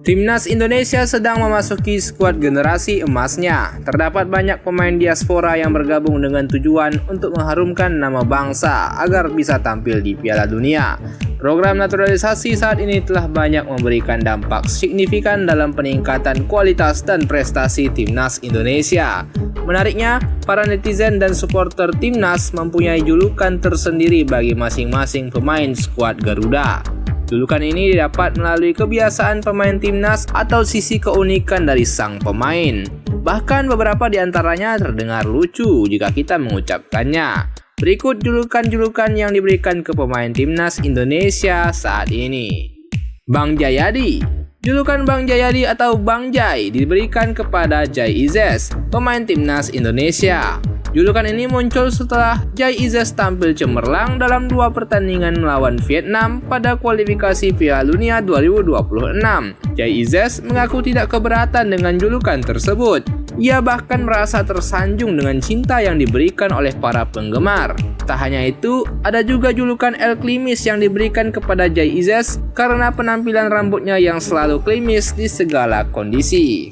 Timnas Indonesia sedang memasuki skuad generasi emasnya. Terdapat banyak pemain diaspora yang bergabung dengan tujuan untuk mengharumkan nama bangsa agar bisa tampil di Piala Dunia. Program naturalisasi saat ini telah banyak memberikan dampak signifikan dalam peningkatan kualitas dan prestasi Timnas Indonesia. Menariknya, para netizen dan supporter Timnas mempunyai julukan tersendiri bagi masing-masing pemain skuad Garuda. Julukan ini didapat melalui kebiasaan pemain Timnas atau sisi keunikan dari sang pemain. Bahkan beberapa di antaranya terdengar lucu jika kita mengucapkannya. Berikut julukan-julukan yang diberikan ke pemain Timnas Indonesia saat ini. Bang Jayadi. Julukan Bang Jayadi atau Bang Jai diberikan kepada Jai Izes, pemain Timnas Indonesia. Julukan ini muncul setelah Jai Izes tampil cemerlang dalam 2 pertandingan melawan Vietnam pada kualifikasi Piala Dunia 2026. Jai Izes mengaku tidak keberatan dengan julukan tersebut. Ia bahkan merasa tersanjung dengan cinta yang diberikan oleh para penggemar. Tak hanya itu, ada juga julukan El Klimis yang diberikan kepada Jai Izes karena penampilan rambutnya yang selalu klimis di segala kondisi.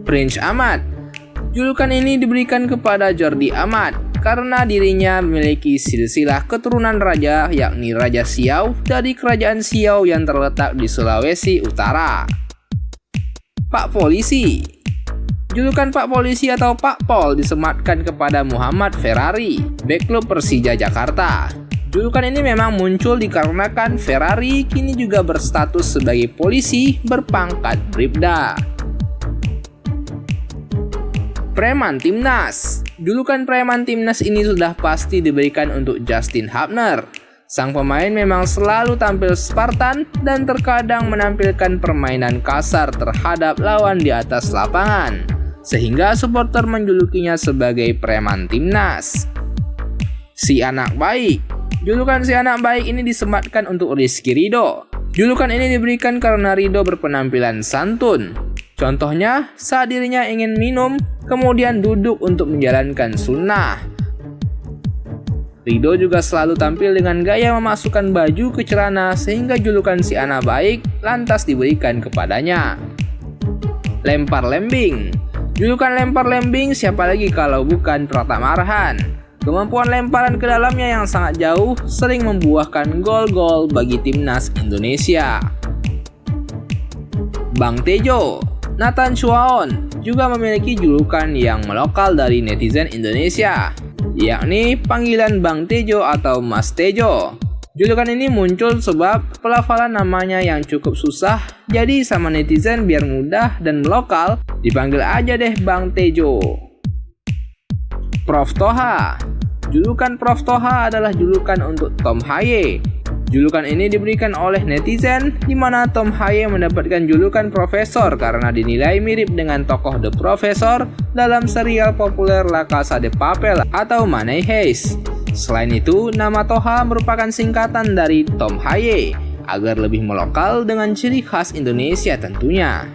Prince Ahmad. Julukan ini diberikan kepada Jordi Amat karena dirinya memiliki silsilah keturunan raja yakni Raja Siau dari Kerajaan Siau yang terletak di Sulawesi Utara. Pak Polisi. Julukan Pak Polisi atau Pak Pol disematkan kepada Muhammad Ferrari, bek klub Persija Jakarta. Julukan ini memang muncul dikarenakan Ferrari kini juga berstatus sebagai polisi berpangkat Bribda. Preman Timnas. Julukan Preman Timnas ini sudah pasti diberikan untuk Justin Hubner. Sang pemain memang selalu tampil Spartan dan terkadang menampilkan permainan kasar terhadap lawan di atas lapangan, sehingga supporter menjulukinya sebagai Preman Timnas. Si Anak Baik. Julukan Si Anak Baik ini disematkan untuk Rizky Ridho. Julukan ini diberikan karena Ridho berpenampilan santun. Contohnya, saat dirinya ingin minum, kemudian duduk untuk menjalankan sunnah. Ridho juga selalu tampil dengan gaya memasukkan baju ke celana sehingga julukan Si Anak Baik lantas diberikan kepadanya. Lempar Lembing. Julukan Lempar Lembing siapa lagi kalau bukan Pratama Arhan. Kemampuan lemparan ke dalamnya yang sangat jauh sering membuahkan gol-gol bagi Timnas Indonesia. Bang Tejo. Nathan Chuaon juga memiliki julukan yang melokal dari netizen Indonesia, yakni panggilan Bang Tejo atau Mas Tejo. Julukan ini muncul sebab pelafalan namanya yang cukup susah, jadi sama netizen biar mudah dan melokal, dipanggil aja deh Bang Tejo. Prof Toha. Julukan Prof Toha adalah julukan untuk Tom Haye. Julukan ini diberikan oleh netizen, di mana Tom Haye mendapatkan julukan Profesor karena dinilai mirip dengan tokoh The Professor dalam serial populer La Casa de Papel atau Money Heist. Selain itu, nama Toha merupakan singkatan dari Tom Haye, agar lebih melokal dengan ciri khas Indonesia tentunya.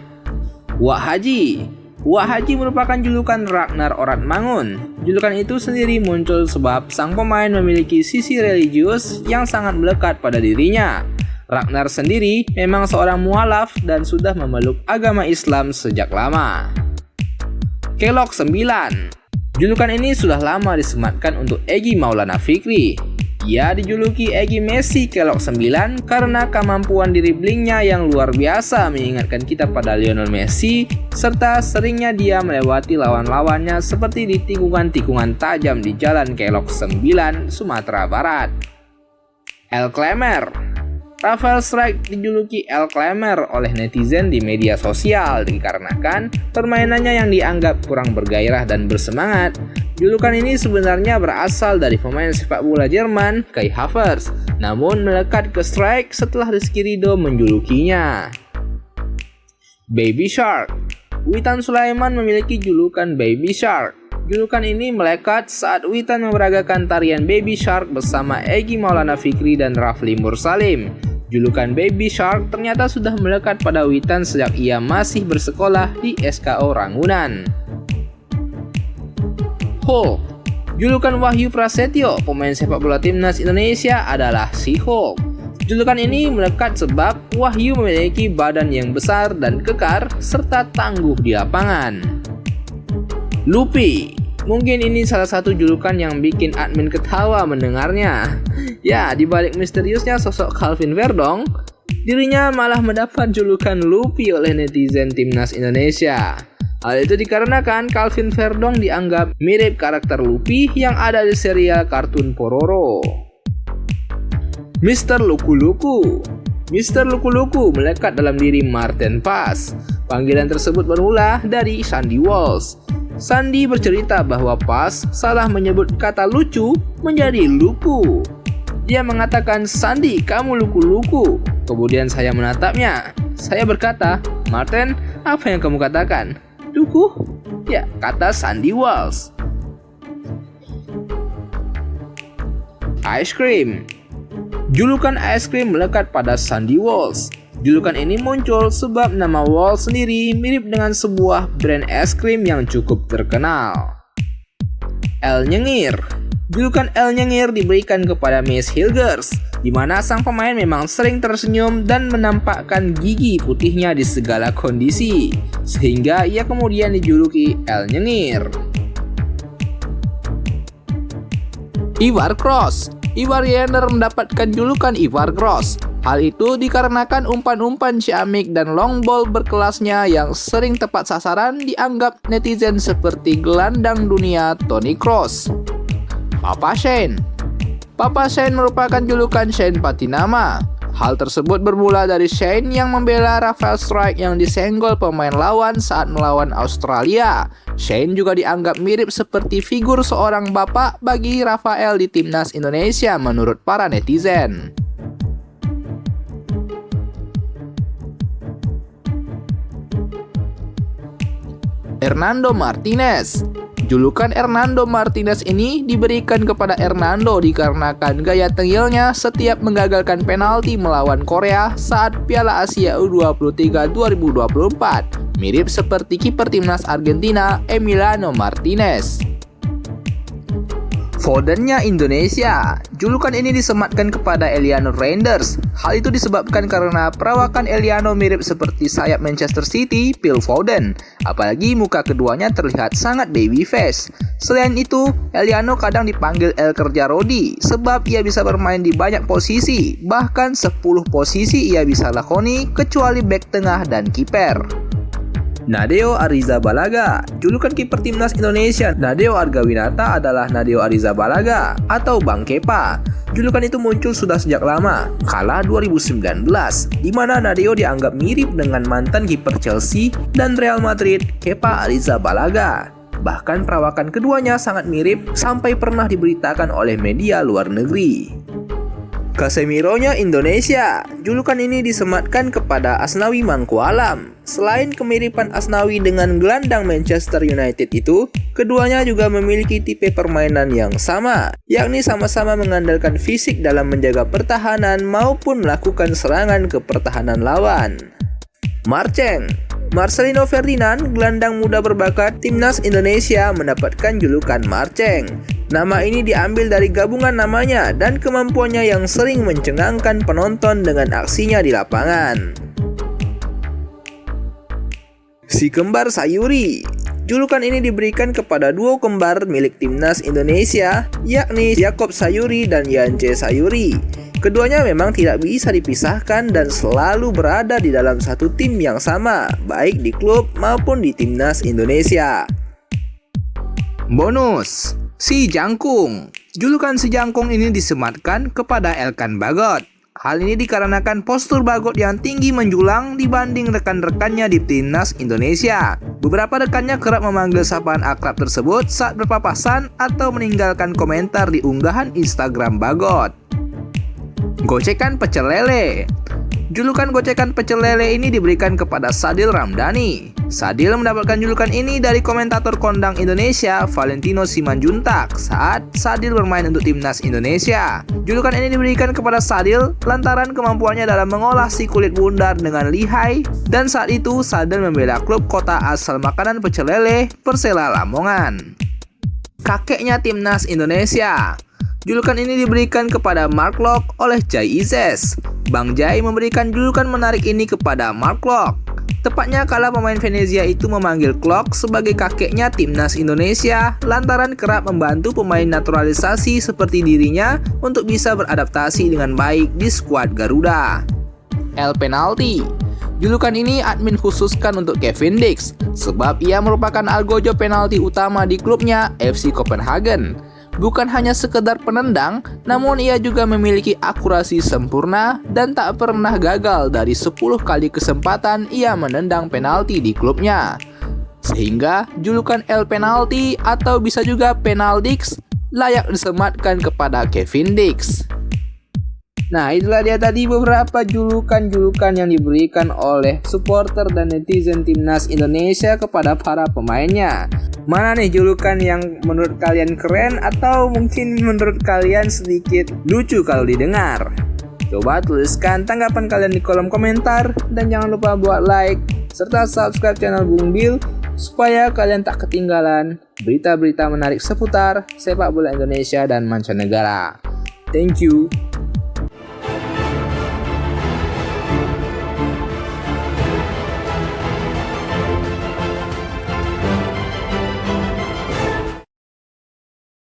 Wak Haji. Wak Haji merupakan julukan Ragnar Oratmangun. Julukan itu sendiri muncul sebab sang pemain memiliki sisi religius yang sangat melekat pada dirinya. Ragnar sendiri memang seorang mualaf dan sudah memeluk agama Islam sejak lama. Kelok 9. Julukan ini sudah lama disematkan untuk Egy Maulana Fikri. Ia dijuluki Egy Messi Kelok 9 karena kemampuan driblingnya yang luar biasa mengingatkan kita pada Lionel Messi, serta seringnya dia melewati lawan-lawannya seperti di tikungan-tikungan tajam di Jalan Kelok 9, Sumatera Barat. El Klemer. Rafael Strijk dijuluki El Klemer oleh netizen di media sosial dikarenakan permainannya yang dianggap kurang bergairah dan bersemangat. Julukan ini sebenarnya berasal dari pemain sepak bola Jerman Kai Havertz, namun melekat ke Strijk setelah Rizky Ridho menjulukinya. Baby Shark. Witan Sulaiman memiliki julukan Baby Shark. Julukan ini melekat saat Witan memeragakan tarian Baby Shark bersama Egy Maulana Fikri dan Rafli Mursalim. Julukan Baby Shark ternyata sudah melekat pada Witan sejak ia masih bersekolah di SKO Rangunan. Hulk. Julukan Wahyu Prasetyo, pemain sepak bola Timnas Indonesia adalah si Hulk. Julukan ini melekat sebab Wahyu memiliki badan yang besar dan kekar serta tangguh di lapangan. Luffy, mungkin ini salah satu julukan yang bikin admin ketawa mendengarnya. Ya, dibalik misteriusnya sosok Calvin Verdong, dirinya malah mendapat julukan Luffy oleh netizen Timnas Indonesia. Hal itu dikarenakan Calvin Verdong dianggap mirip karakter Luffy yang ada di serial kartun Pororo. Mr. Luku Luku. Mr. Luku Luku melekat dalam diri Martin Paz. Panggilan tersebut bermula dari Sandy Walsh. Sandy bercerita bahwa Paz salah menyebut kata lucu menjadi luku. Dia mengatakan, "Sandy, kamu luku-luku." Kemudian saya menatapnya. Saya berkata, "Martin, apa yang kamu katakan? Luku?" Ya, kata Sandy Walsh. Ice Cream. Julukan Ice Cream melekat pada Sandy Walsh. Julukan ini muncul sebab nama Walsh sendiri mirip dengan sebuah brand es krim yang cukup terkenal. El Nyengir. Julukan El Nyengir diberikan kepada Miss Hilgers, di mana sang pemain memang sering tersenyum dan menampakkan gigi putihnya di segala kondisi, sehingga ia kemudian dijuluki El Nyengir. Ivar Cross. Ivar Yener mendapatkan julukan Ivar Cross. Hal itu dikarenakan umpan-umpan ciamik dan long ball berkelasnya yang sering tepat sasaran dianggap netizen seperti gelandang dunia Toni Kroos. Papa Shane. Papa Shane merupakan julukan Shane Patinama. Hal tersebut bermula dari Shane yang membela Rafael Strijk yang disenggol pemain lawan saat melawan Australia. Shane juga dianggap mirip seperti figur seorang bapak bagi Rafael di Timnas Indonesia menurut para netizen. Hernando Martinez. Julukan Hernando Martinez ini diberikan kepada Hernando dikarenakan gaya tengilnya setiap menggagalkan penalti melawan Korea saat Piala Asia U23 2024. Mirip seperti kiper timnas Argentina Emiliano Martinez. Fodennya Indonesia. Julukan ini disematkan kepada Eliano Reinders. Hal itu disebabkan karena perawakan Eliano mirip seperti sayap Manchester City, Phil Foden. Apalagi muka keduanya terlihat sangat baby face. Selain itu, Eliano kadang dipanggil El Kerja Rodi sebab ia bisa bermain di banyak posisi. Bahkan 10 posisi ia bisa lakoni kecuali bek tengah dan kiper. Nadeo Arrizabalaga. Julukan kiper timnas Indonesia Nadeo Argawinata adalah Nadeo Arrizabalaga atau Bang Kepa. Julukan itu muncul sudah sejak lama, kala 2019, di mana Nadeo dianggap mirip dengan mantan kiper Chelsea dan Real Madrid, Kepa Arrizabalaga. Bahkan perawakan keduanya sangat mirip sampai pernah diberitakan oleh media luar negeri. Casemironya Indonesia. Julukan ini disematkan kepada Asnawi Mangkualam. Selain kemiripan Asnawi dengan gelandang Manchester United itu, keduanya juga memiliki tipe permainan yang sama, yakni sama-sama mengandalkan fisik dalam menjaga pertahanan maupun melakukan serangan ke pertahanan lawan. Marceng. Marcelino Ferdinand, gelandang muda berbakat Timnas Indonesia, mendapatkan julukan Marceng. Nama ini diambil dari gabungan namanya dan kemampuannya yang sering mencengangkan penonton dengan aksinya di lapangan. Si Kembar Sayuri. Julukan ini diberikan kepada duo kembar milik Timnas Indonesia, yakni Yakob Sayuri dan Yance Sayuri. Keduanya memang tidak bisa dipisahkan dan selalu berada di dalam satu tim yang sama, baik di klub maupun di Timnas Indonesia. Bonus, Si Jangkung. Julukan Si Jangkung ini disematkan kepada Elkan Bagot. Hal ini dikarenakan postur Bagot yang tinggi menjulang dibanding rekan-rekannya di Timnas Indonesia. Beberapa rekannya kerap memanggil sapaan akrab tersebut saat berpapasan atau meninggalkan komentar di unggahan Instagram Bagot. Gocekan Pecel Lele. Julukan Gocekan Pecel Lele ini diberikan kepada Sadil Ramdhani. Sadil mendapatkan julukan ini dari komentator kondang Indonesia Valentino Simanjuntak saat Sadil bermain untuk Timnas Indonesia. Julukan ini diberikan kepada Sadil lantaran kemampuannya dalam mengolah si kulit bundar dengan lihai, dan saat itu Sadil membela klub kota asal makanan pecel lele, Persela Lamongan. Kakeknya Timnas Indonesia. Julukan ini diberikan kepada Mark Locke oleh Jay Ises. Bang Jay memberikan julukan menarik ini kepada Mark Locke. Tepatnya kala pemain Venezia itu memanggil Klok sebagai kakeknya timnas Indonesia lantaran kerap membantu pemain naturalisasi seperti dirinya untuk bisa beradaptasi dengan baik di skuad Garuda. El Penalti. Julukan ini admin khususkan untuk Kevin Dix sebab ia merupakan algojo penalti utama di klubnya FC Copenhagen. Bukan hanya sekedar penendang, namun ia juga memiliki akurasi sempurna dan tak pernah gagal dari 10 kali kesempatan ia menendang penalti di klubnya. Sehingga julukan El Penalti atau bisa juga Penaldix layak disematkan kepada Kevin Dix. Nah, itulah dia tadi beberapa julukan-julukan yang diberikan oleh supporter dan netizen timnas Indonesia kepada para pemainnya. Mana nih julukan yang menurut kalian keren atau mungkin menurut kalian sedikit lucu kalau didengar? Coba tuliskan tanggapan kalian di kolom komentar dan jangan lupa buat like serta subscribe channel Bung Bil supaya kalian tak ketinggalan berita-berita menarik seputar sepak bola Indonesia dan mancanegara. Thank you.